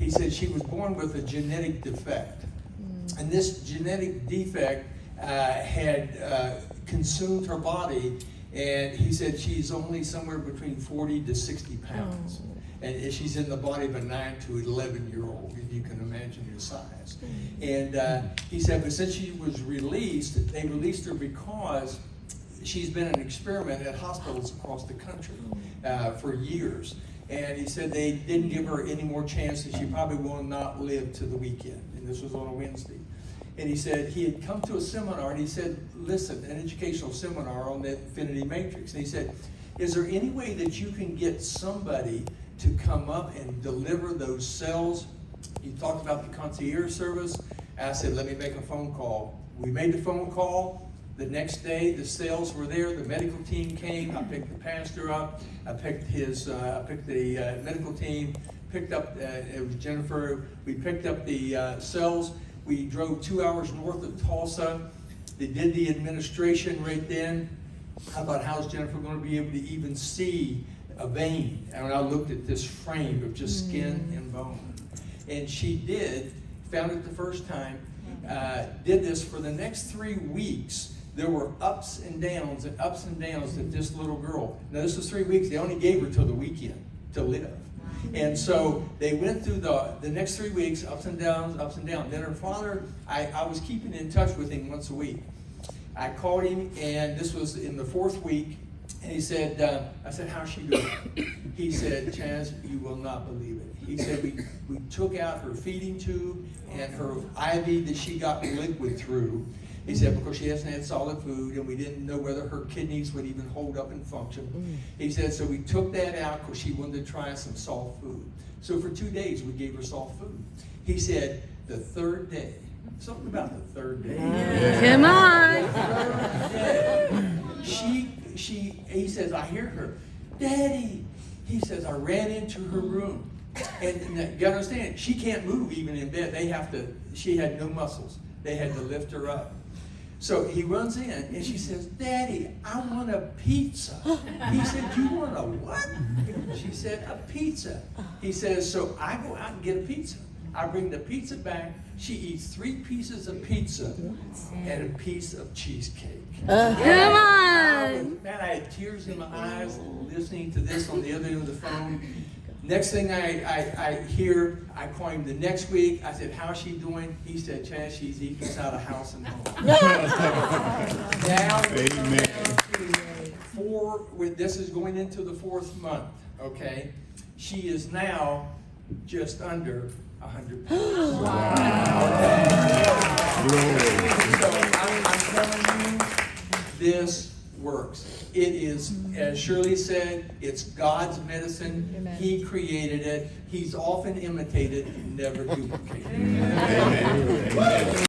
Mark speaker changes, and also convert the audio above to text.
Speaker 1: he said she was born with a genetic defect. And this genetic defect had consumed her body, and he said she's only somewhere between 40 to 60 pounds. And she's in the body of a 9 to 11-year-old, if you can imagine her size. And he said, but since she was released, they released her because she's been an experiment at hospitals across the country for years. And he said they didn't give her any more chances. She probably will not live to the weekend. And this was on a Wednesday. And he said he had come to a seminar, and he said, listen, an educational seminar on the Infiniti Matrix. And he said, is there any way that you can get somebody to come up and deliver those cells? He talked about the concierge service. I said, let me make a phone call. We made the phone call. The next day, the cells were there. The medical team came. I picked the pastor up. I picked the medical team. Picked up, it was Jennifer. We picked up the cells. We drove 2 hours north of Tulsa. They did the administration right then. I thought, how's Jennifer going to be able to even see a vein? And I looked at this frame of just skin and bone. And she did, found it the first time, did this for the next 3 weeks. There were ups and downs that this little girl, now this was 3 weeks, they only gave her till the weekend to live. And so they went through the next 3 weeks, ups and downs, ups and downs. Then her father, I was keeping in touch with him once a week. I called him, and this was in the 4th week, and he said, I said, how's she doing? He said, Chaz, you will not believe it. He said, we took out her feeding tube and her IV that she got liquid through. He said, because she hasn't had solid food, and we didn't know whether her kidneys would even hold up and function. He said, so we took that out because she wanted to try some soft food. So for 2 days, we gave her soft food. He said, the 3rd day, something about the 3rd day.
Speaker 2: Come on.
Speaker 1: He says, I hear her, Daddy. He says, I ran into her room. And you understand, she can't move even in bed. She had no muscles. They had to lift her up. So he runs in, and she says, Daddy, I want a pizza. He said, you want a what? She said, a pizza. He says, so I go out and get a pizza. I bring the pizza back. She eats 3 pieces of pizza and a piece of cheesecake.
Speaker 2: Come on.
Speaker 1: Man, I had tears in my eyes listening to this on the other end of the phone. Next thing I hear, I call him the next week. I said, how's she doing? He said, Chaz, she's eating us out of house and home. This is going into the 4th month, okay? She is now just under 100 pounds. Wow. Okay. So I'm telling you, this works. It is, as Shirley said, it's God's medicine. Amen. He created it. He's often imitated, never duplicated. Amen. Amen.